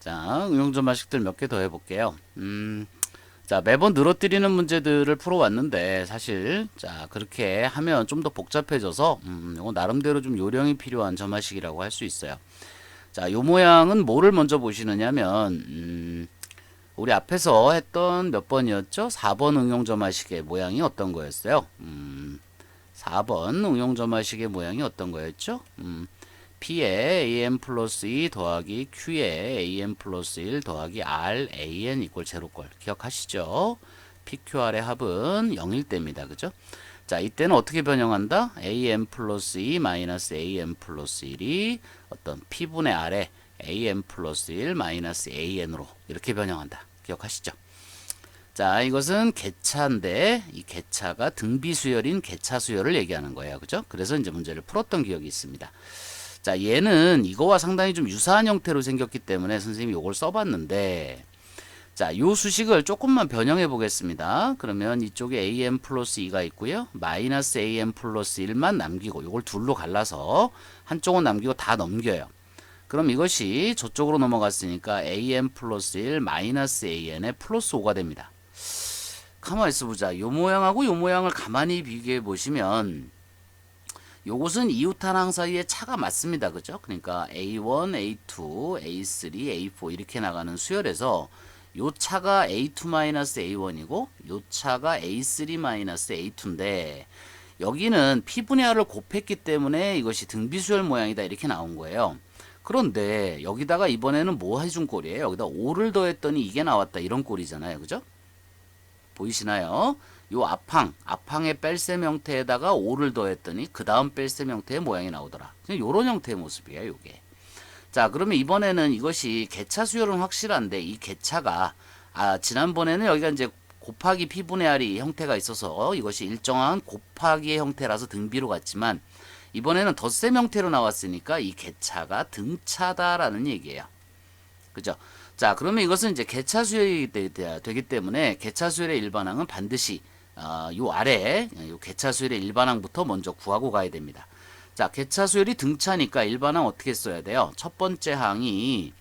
자, 응용점화식들 몇 개 더 해볼게요. 자, 매번 늘어뜨리는 문제들을 풀어왔는데, 사실, 자, 그렇게 하면 좀 더 복잡해져서, 이거 나름대로 좀 요령이 필요한 점화식이라고 할 수 있어요. 자, 요 모양은 뭐를 먼저 보시느냐면, 우리 앞에서 했던 몇 번이었죠? 4번 응용점화식의 모양이 어떤 거였어요? 4번 응용점화식의 모양이 어떤 거였죠? P에 AM 플러스 2 더하기 Q에 AM 플러스 1 더하기 R, AN 이꼴 제로꼴 기억하시죠? PQR의 합은 0일 때입니다. 그죠? 자, 이때는 어떻게 변형한다? AM 플러스 2 마이너스 AM 플러스 1이 어떤 P분의 R에 AM 플러스 1 마이너스 AN으로 이렇게 변형한다. 기억하시죠? 자, 이것은 개차인데 이 개차가 등비수열인 개차수열을 얘기하는 거예요. 그죠? 그래서 이제 문제를 풀었던 기억이 있습니다. 자, 얘는 이거와 상당히 좀 유사한 형태로 생겼기 때문에 선생님이 이걸 써봤는데, 자, 요 수식을 조금만 변형해 보겠습니다. 그러면 이쪽에 am 플러스 2가 있고요. 마이너스 am 플러스 1만 남기고 이걸 둘로 갈라서 한쪽은 남기고 다 넘겨요. 그럼 이것이 저쪽으로 넘어갔으니까 am 플러스 1 마이너스 an에 플러스 5가 됩니다. 가만히 있어보자. 요 모양하고 요 모양을 가만히 비교해 보시면 요것은 이웃하나 사이의 차가 맞습니다. 그죠? 그러니까 A1, A2, A3, A4 이렇게 나가는 수열에서 요 차가 A2-A1이고 요 차가 A3-A2인데 여기는 P분의 R을 곱했기 때문에 이것이 등비수열 모양이다 이렇게 나온 거예요. 그런데 여기다가 이번에는 뭐 해준 꼴이에요? 여기다 5를 더했더니 이게 나왔다 이런 꼴이잖아요. 그죠? 보이시나요? 요 앞항의 뺄셈 형태에다가 5를 더했더니 그 다음 뺄셈 형태의 모양이 나오더라. 요런 형태의 모습이에요, 요게. 자, 그러면 이번에는 이것이 개차 수열은 확실한데 이 개차가 지난번에는 여기가 이제 곱하기 P분의 R이 형태가 있어서 이것이 일정한 곱하기의 형태라서 등비로 갔지만 이번에는 덧셈 형태로 나왔으니까 이 개차가 등차다라는 얘기예요. 그죠? 자, 그러면 이것은 이제 개차 수열이 되기 때문에 개차 수열의 일반항은 반드시 요 아래 요 개차 수열의 일반항부터 먼저 구하고 가야 됩니다. 자, 개차 수열이 등차니까 일반항 어떻게 써야 돼요? 첫 번째 항이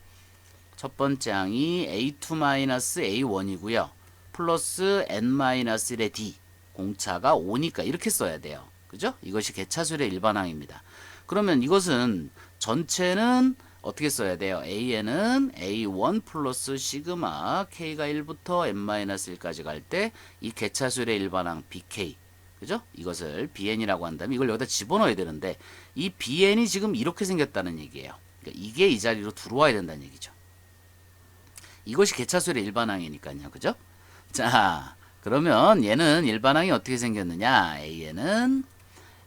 A2-A1이고요. 플러스 N-1의 D 공차가 5니까 이렇게 써야 돼요. 그죠? 이것이 개차 수열의 일반항입니다. 그러면 이것은 전체는 어떻게 써야 돼요? A는 A1 플러스 시그마 K가 1부터 N-1까지 갈 때 이 개차수열의 일반항 BK 그죠? 이것을 BN이라고 한다면 이걸 여기다 집어넣어야 되는데 이 BN이 지금 이렇게 생겼다는 얘기예요. 그러니까 이게 이 자리로 들어와야 된다는 얘기죠. 이것이 개차수열의 일반항이니까요. 그죠? 자, 그러면 얘는 일반항이 어떻게 생겼느냐? A는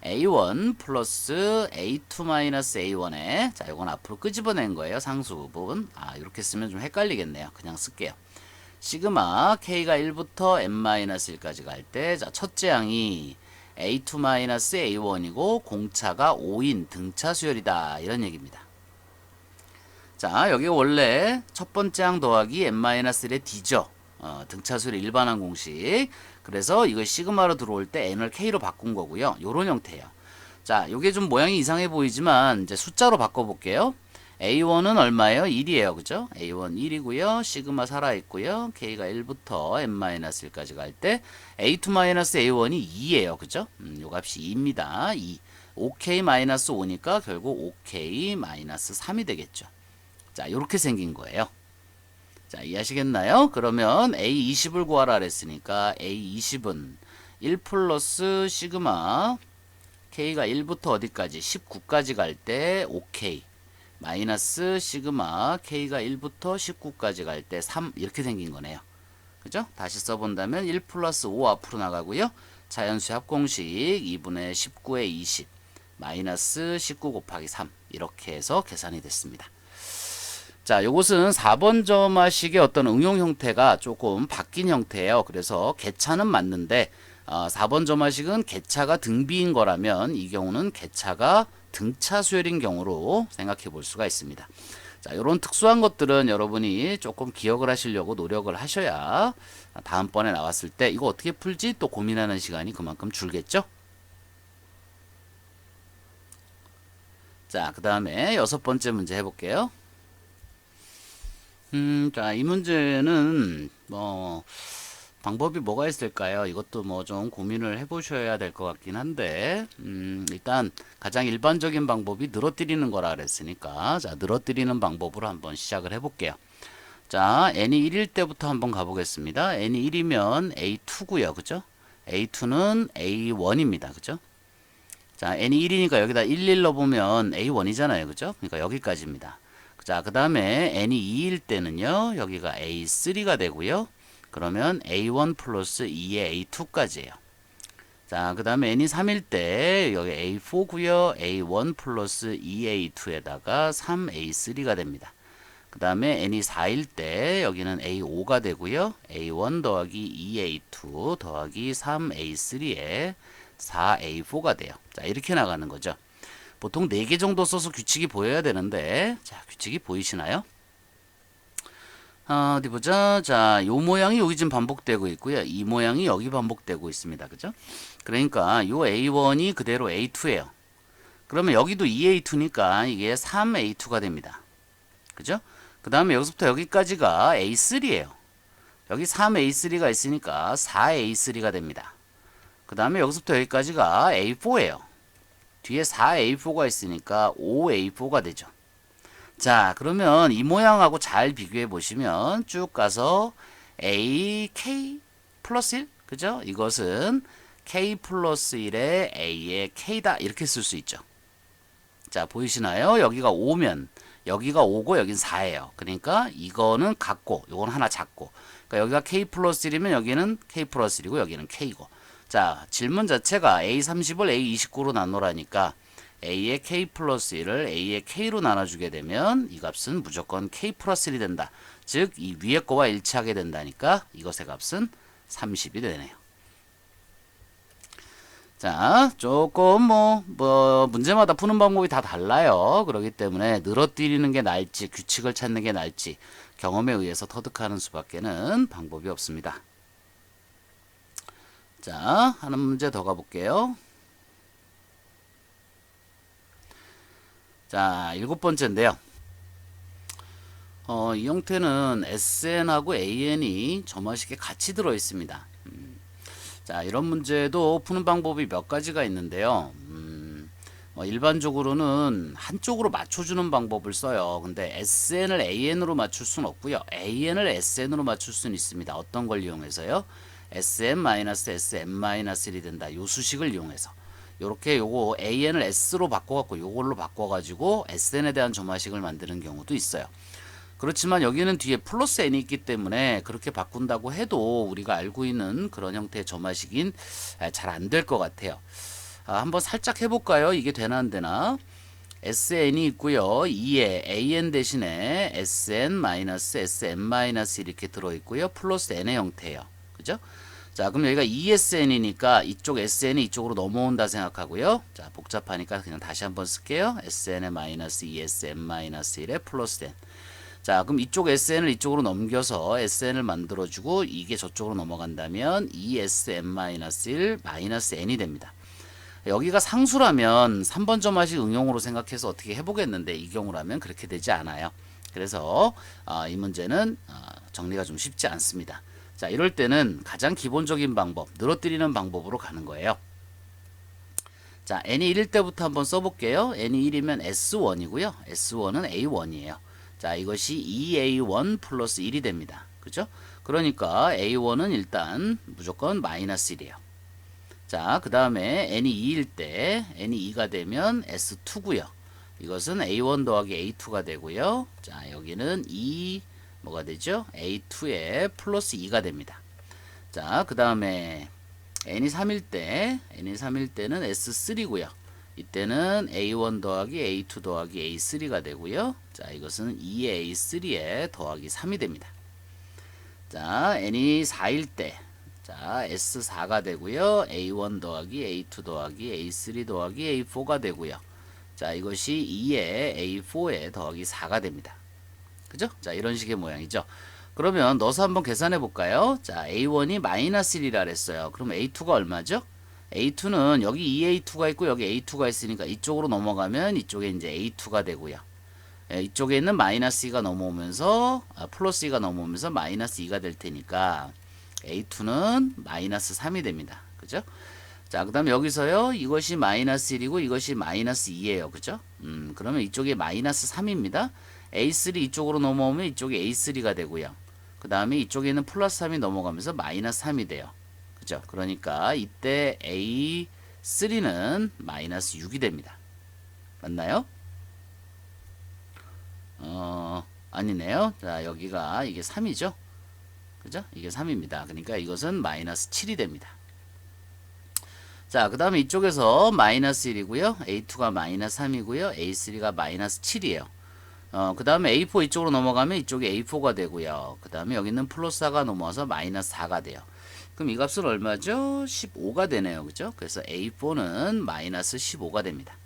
A1 플러스 A2 마이너스 A1에 자, 이건 앞으로 끄집어낸 거예요. 상수 부분. 이렇게 쓰면 좀 헷갈리겠네요. 그냥 쓸게요. 시그마 K가 1부터 N-1까지 갈 때, 자, 첫째 항이 A2 마이너스 A1이고 공차가 5인 등차 수열이다. 이런 얘기입니다. 자, 여기 원래 첫 번째 항 더하기 N-1의 D죠. 등차 수열의 일반항 공식. 그래서 이걸 시그마로 들어올 때 n을 k로 바꾼 거고요. 요런 형태예요. 자, 요게 좀 모양이 이상해 보이지만 이제 숫자로 바꿔 볼게요. A1은 얼마예요? 1이에요. 그죠? A1 1이고요. 시그마 살아 있고요. k가 1부터 n-1까지 갈 때 A2-A1이 2예요. 그죠? 요 값이 2입니다. 2. 5k-5니까 결국 5k-3이 되겠죠. 자, 요렇게 생긴 거예요. 자, 이해하시겠나요? 그러면 A20을 구하라 그랬으니까 A20은 1 플러스 시그마 K가 1부터 어디까지? 19까지 갈 때 5K 마이너스 시그마 K가 1부터 19까지 갈 때 3 이렇게 생긴 거네요. 그죠? 다시 써본다면 1 플러스 5 앞으로 나가고요. 자연수 합공식 2분의 19의 20 마이너스 19 곱하기 3 이렇게 해서 계산이 됐습니다. 자, 요것은 4번 점화식의 어떤 응용 형태가 조금 바뀐 형태예요. 그래서 개차는 맞는데 4번 점화식은 개차가 등비인 거라면 이 경우는 개차가 등차 수열인 경우로 생각해 볼 수가 있습니다. 자, 이런 특수한 것들은 여러분이 조금 기억을 하시려고 노력을 하셔야 다음번에 나왔을 때 이거 어떻게 풀지 또 고민하는 시간이 그만큼 줄겠죠? 자, 그 다음에 6번째 문제 해볼게요. 자, 이 문제는 뭐 방법이 뭐가 있을까요? 이것도 뭐 좀 고민을 해보셔야 될 것 같긴 한데, 일단 가장 일반적인 방법이 늘어뜨리는 거라 그랬으니까, 자, 늘어뜨리는 방법으로 한번 시작을 해볼게요. 자, n이 1일 때부터 한번 가보겠습니다. n이 1이면 a2고요, 그죠? a2는 a1입니다, 그죠? 자, n이 1이니까 여기다 1 넣어보면 a1이잖아요, 그죠? 그러니까 여기까지입니다. 자, 그 다음에 n이 2일 때는요, 여기가 a3가 되고요. 그러면 a1 플러스 2의 a2까지예요. 자, 그 다음에 n이 3일 때 여기 a4고요. a1 플러스 2a2에다가 3a3가 됩니다. 그 다음에 n이 4일 때 여기는 a5가 되고요. a1 더하기 2a2 더하기 3a3에 4a4가 돼요. 자, 이렇게 나가는 거죠. 보통 4개 정도 써서 규칙이 보여야 되는데, 자, 규칙이 보이시나요? 어디 보자. 자, 요 모양이 여기 지금 반복되고 있고요. 이 모양이 여기 반복되고 있습니다. 그죠? 그러니까 요 A1이 그대로 A2예요. 그러면 여기도 2A2니까 이게 3A2가 됩니다. 그죠? 그 다음에 여기서부터 여기까지가 A3예요. 여기 3A3가 있으니까 4A3가 됩니다. 그 다음에 여기서부터 여기까지가 A4예요. 뒤에 4A4가 있으니까 5A4가 되죠. 자, 그러면 이 모양하고 잘 비교해 보시면 쭉 가서 A, K 플러스 1, 그죠? 이것은 K 플러스 1에 A의 K다. 이렇게 쓸 수 있죠. 자, 보이시나요? 여기가 5면 여기가 5고 여긴 4예요. 그러니까 이거는 같고 요건 하나 작고. 그러니까 여기가 K 플러스 1이면 여기는 K 플러스 1이고 여기는 K고. 자, 질문 자체가 A30을 A29로 나누라니까 A의 K 플러스 1을 A의 K로 나눠주게 되면 이 값은 무조건 K 플러스 1이 된다. 즉, 이 위의 거와 일치하게 된다니까 이것의 값은 30이 되네요. 자, 조금 문제마다 푸는 방법이 다 달라요. 그렇기 때문에 늘어뜨리는 게 나을지 규칙을 찾는 게 나을지 경험에 의해서 터득하는 수밖에는 방법이 없습니다. 자, 한 문제 더 가볼게요. 자, 7번째인데요. 이 형태는 SN하고 AN이 점화식에 같이 들어 있습니다. 자, 이런 문제도 푸는 방법이 몇 가지가 있는데요. 일반적으로는 한쪽으로 맞춰주는 방법을 써요. 근데 SN을 AN으로 맞출 수는 없고요. AN을 SN으로 맞출 수는 있습니다. 어떤 걸 이용해서요? SM-SM-1이 된다. 요 수식을 이용해서. 요렇게 요거 AN을 S로 바꿔갖고 요걸로 바꿔가지고 SN에 대한 점화식을 만드는 경우도 있어요. 그렇지만 여기는 뒤에 플러스 n이 있기 때문에 그렇게 바꾼다고 해도 우리가 알고 있는 그런 형태의 점화식인 잘 안 될 것 같아요. 한번 살짝 해볼까요? 이게 되나 안 되나? SN이 있고요. 2에 AN 대신에 SN-SM-1 이렇게 들어있고요. 플러스 n의 형태예요. 그죠? 자, 그럼 여기가 2SN이니까 이쪽 SN이 이쪽으로 넘어온다 생각하고요. 자, 복잡하니까 그냥 다시 한번 쓸게요. SN의 마이너스 2SM-1에 플러스 n. 자, 그럼 이쪽 SN을 이쪽으로 넘겨서 SN을 만들어주고 이게 저쪽으로 넘어간다면 2SM-1 마이너스 n이 됩니다. 여기가 상수라면 3번 점화식 응용으로 생각해서 어떻게 해보겠는데 이 경우라면 그렇게 되지 않아요. 그래서 이 문제는 정리가 좀 쉽지 않습니다. 자, 이럴 때는 가장 기본적인 방법, 늘어뜨리는 방법으로 가는 거예요. 자, n이 1일 때부터 한번 써볼게요. n이 1이면 S1이고요. S1은 A1이에요. 자, 이것이 2A1 플러스 1이 됩니다. 그죠? 그러니까 A1은 일단 무조건 마이너스 1이에요. 자, 그 다음에 n이 2일 때 n이 2가 되면 S2고요. 이것은 A1 더하기 A2가 되고요. 자, 여기는 2 뭐가 되죠? A2에 플러스 2가 됩니다. 자, 그 다음에 n이 3일 때는 S3고요. 이때는 A1 더하기 A2 더하기 A3가 되고요. 자, 이것은 2의 A3에 더하기 3이 됩니다. 자, n이 4일 때, 자, S4가 되고요. A1 더하기 A2 더하기 A3 더하기 A4가 되고요. 자, 이것이 2의 A4에 더하기 4가 됩니다. 그죠? 자, 이런 식의 모양이죠. 그러면 넣어서 한번 계산해 볼까요? 자, A1이 마이너스 1이라 그랬어요. 그럼 A2가 얼마죠? A2는 여기 2A2가 있고 여기 A2가 있으니까 이쪽으로 넘어가면 이쪽에 이제 A2가 되고요. 이쪽에 있는 마이너스 2가 넘어오면서 플러스 2가 넘어오면서 마이너스 2가 될 테니까 A2는 마이너스 3이 됩니다. 그죠? 자, 그 다음에 여기서요. 이것이 마이너스 1이고 이것이 마이너스 2예요. 그죠? 그러면 이쪽이 마이너스 3입니다. A3 이쪽으로 넘어오면 이쪽이 A3가 되고요. 그 다음에 이쪽에 있는 플러스 3이 넘어가면서 마이너스 3이 돼요. 그죠? 그러니까 이때 A3는 마이너스 6이 됩니다. 맞나요? 아니네요. 자, 여기가 이게 3이죠. 그죠? 이게 3입니다. 그러니까 이것은 마이너스 7이 됩니다. 자, 그 다음에 이쪽에서 마이너스 1이고요. A2가 마이너스 3이고요. A3가 마이너스 7이에요. 그 다음에 A4 이쪽으로 넘어가면 이쪽이 A4가 되고요. 그 다음에 여기는 플러스 4가 넘어와서 마이너스 4가 돼요. 그럼 이 값은 얼마죠? 15가 되네요. 그죠? 그래서 A4는 마이너스 15가 됩니다.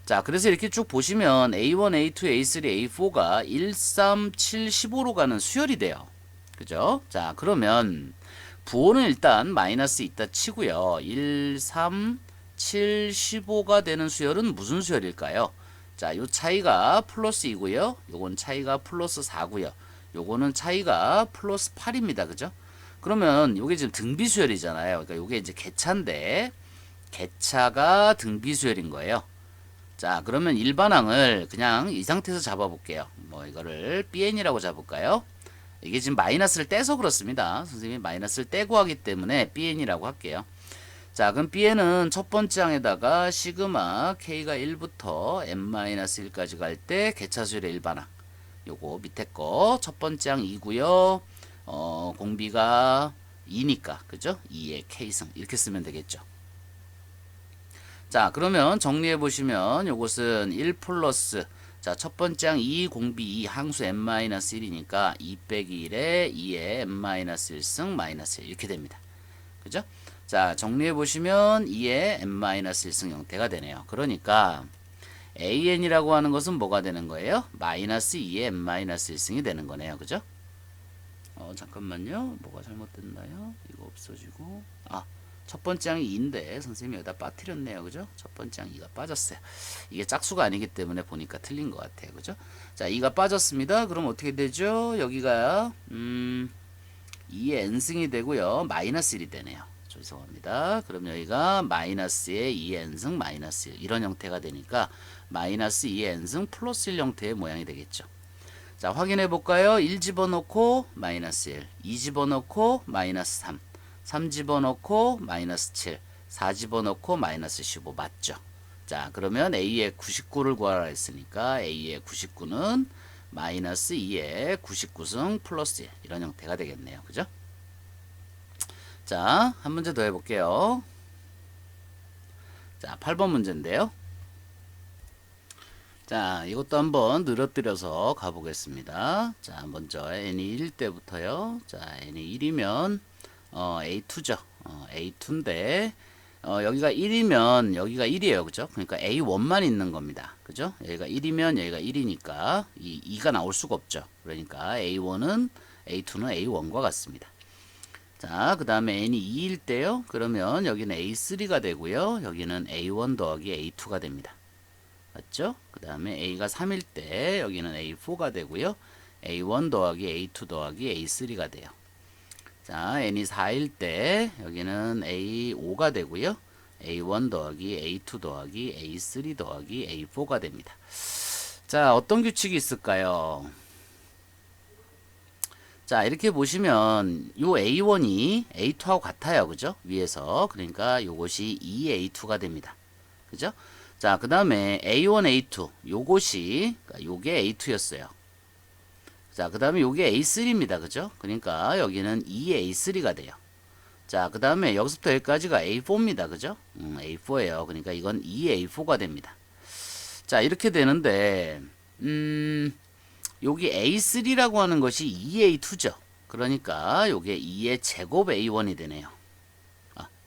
자, 그래서 이렇게 쭉 보시면 A1, A2, A3, A4가 1, 3, 7, 15로 가는 수열이 돼요. 그죠? 자, 그러면 부호는 일단 마이너스 있다 치고요. 1, 3, 7, 15가 되는 수열은 무슨 수열일까요? 자, 요 차이가 플러스 2고요. 요건 차이가 플러스 4고요. 요거는 차이가 플러스 8입니다. 그죠? 그러면 요게 지금 등비수열이잖아요. 그러니까 요게 이제 개차인데 개차가 등비수열인 거예요. 자, 그러면 일반항을 그냥 이 상태에서 잡아볼게요. 뭐 이거를 BN이라고 잡을까요? 이게 지금 마이너스를 떼서 그렇습니다. 선생님이 마이너스를 떼고 하기 때문에 BN이라고 할게요. 자, 그럼 Bn은 첫 번째 항에다가 시그마 K가 1부터 n-1까지 갈 때 개차수열의 일반항. 요거 밑에 거 첫 번째 항 2고요. 공비가 2니까 그죠? 2의 K승 이렇게 쓰면 되겠죠. 자, 그러면 정리해 보시면 요것은 1 플러스 자, 첫 번째 항 2 공비 2 항수 n-1이니까 2 빼기 1에 2의 n-1승 마이너스 1 이렇게 됩니다. 그죠? 자, 정리해 보시면 2의 n-1승 형태가 되네요. 그러니까 an이라고 하는 것은 뭐가 되는 거예요? 마이너스 2의 n-1승이 되는 거네요. 그죠? 잠깐만요. 뭐가 잘못됐나요? 이거 없어지고 첫 번째 항이 2인데 선생님이 여기다 빠뜨렸네요. 그죠? 첫 번째 항 2가 빠졌어요. 이게 짝수가 아니기 때문에 보니까 틀린 것 같아요. 그죠? 자, 2가 빠졌습니다. 그럼 어떻게 되죠? 여기가 2의 n승이 되고요. 마이너스 1이 되네요. 죄송합니다. 그럼 여기가 마이너스의 2의 n승 마이너스 1 이런 형태가 되니까 마이너스 2의 n승 플러스 1 형태의 모양이 되겠죠. 자, 확인해 볼까요? 1 집어넣고 마이너스 1, 2 집어넣고 마이너스 3, 3 집어넣고 마이너스 7, 4 집어넣고 마이너스 15 맞죠? 자, 그러면 A의 99를 구하라 했으니까 A의 99는 마이너스 2의 99승 플러스 1 이런 형태가 되겠네요. 그죠? 자, 한 문제 더 해볼게요. 자, 8번 문제인데요. 자, 이것도 한번 늘어뜨려서 가보겠습니다. 자, 먼저 n이 1일 때부터요. 자, n이 1이면 A2죠. A2인데 여기가 1이면 여기가 1이에요. 그죠? 그러니까 A1만 있는 겁니다. 그죠? 여기가 1이면 여기가 1이니까 이 2가 나올 수가 없죠. 그러니까 A2는 A1과 같습니다. 자, 그 다음에 n이 2일 때요. 그러면 여기는 A3가 되고요. 여기는 A1 더하기 A2가 됩니다. 맞죠? 그 다음에 A가 3일 때 여기는 A4가 되고요. A1 더하기 A2 더하기 A3가 돼요. 자, n이 4일 때 여기는 A5가 되고요. A1 더하기 A2 더하기 A3 더하기 A4가 됩니다. 자, 어떤 규칙이 있을까요? 자, 이렇게 보시면 요 A1이 A2하고 같아요. 그죠? 위에서. 그러니까 요것이 2A2가 됩니다. 그죠? 자, 그 다음에 A1, A2 요것이 요게 A2였어요. 자, 그 다음에 요게 A3입니다. 그죠? 그러니까 여기는 2A3가 돼요. 자, 그 다음에 여기서부터 여기까지가 A4입니다. 그죠? A4예요. 그러니까 이건 2A4가 됩니다. 자, 이렇게 되는데 여기 A3라고 하는 것이 2A2죠. 그러니까 요게 2의 제곱 A1이 되네요.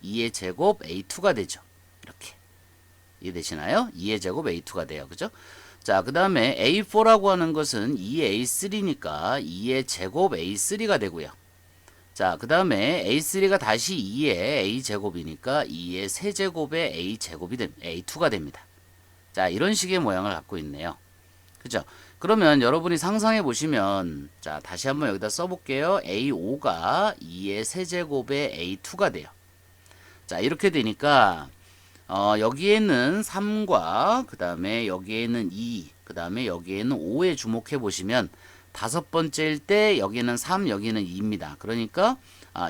2의 제곱 A2가 되죠. 이렇게. 이해되시나요? 2의 제곱 A2가 돼요. 그죠? 자, 그 다음에 A4라고 하는 것은 2의 A3니까 2의 제곱 A3가 되고요. 자, 그 다음에 A3가 다시 2의 A제곱이니까 2의 세제곱의 A제곱이 됩니다. A2가 됩니다. 자, 이런 식의 모양을 갖고 있네요. 그죠? 그러면 여러분이 상상해 보시면 자 다시 한번 여기다 써볼게요. A5가 2의 세제곱의 A2가 돼요. 자 이렇게 되니까 여기에는 3과 그 다음에 여기에는 2, 그 다음에 여기에는 5에 주목해 보시면 다섯 번째일 때 여기는 3, 여기는 2입니다. 그러니까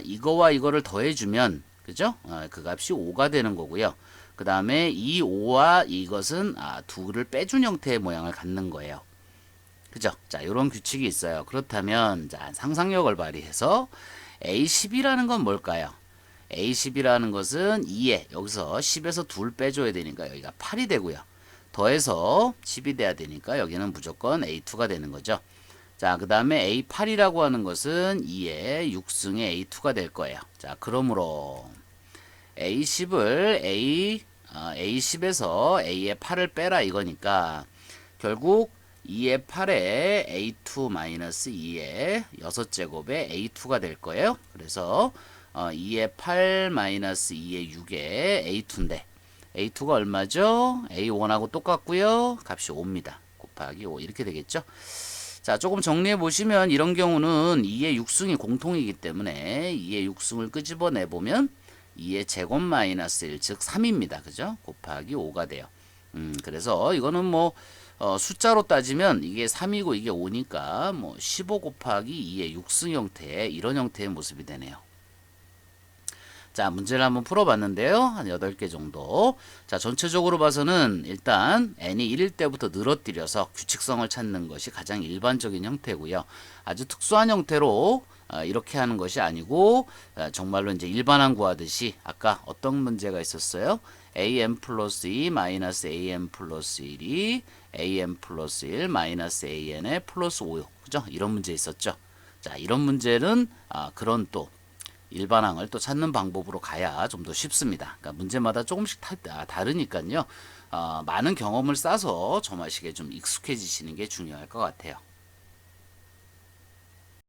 이거와 이거를 더해주면 그죠? 그 값이 5가 되는 거고요. 그 다음에 이 5와 이것은 둘을 빼준 형태의 모양을 갖는 거예요. 그죠? 자, 이런 규칙이 있어요. 그렇다면 자, 상상력을 발휘해서 A10이라는 건 뭘까요? A10이라는 것은 2에 여기서 10에서 2 빼줘야 되니까 여기가 8이 되고요. 더해서 10이 돼야 되니까 여기는 무조건 A2가 되는 거죠. 자, 그 다음에 A8이라고 하는 것은 2의 6승의 A2가 될 거예요. 자, 그러므로 A10을 A10에서 A의 8을 빼라 이거니까 결국 2의 8에 A2-2의 6제곱에 A2가 될 거예요. 그래서 2의 8-2의 6의 A2인데 A2가 얼마죠? A1하고 똑같고요. 값이 5입니다. 곱하기 5 이렇게 되겠죠. 자, 조금 정리해 보시면 이런 경우는 2의 6승이 공통이기 때문에 2의 6승을 끄집어내 보면 2의 제곱 마이너스 1, 즉 3입니다. 그죠? 곱하기 5가 돼요. 그래서 이거는 뭐 숫자로 따지면 이게 3이고 이게 5니까 뭐 15 곱하기 2의 6승 형태의 이런 형태의 모습이 되네요. 자, 문제를 한번 풀어봤는데요. 한 8개 정도. 자, 전체적으로 봐서는 일단 n이 1일 때부터 늘어뜨려서 규칙성을 찾는 것이 가장 일반적인 형태고요. 아주 특수한 형태로 이렇게 하는 것이 아니고 정말로 이제 일반항 구하듯이 아까 어떤 문제가 있었어요? am 플러스 2 마이너스 am 플러스 1이 am 플러스 1 마이너스 an의 플러스 5요. 그죠? 이런 문제 있었죠. 자, 이런 문제는 그런 또 일반항을 또 찾는 방법으로 가야 좀 더 쉽습니다. 그러니까 문제마다 조금씩 다르니까요. 많은 경험을 쌓아서 저 맛식에 좀 익숙해지시는 게 중요할 것 같아요.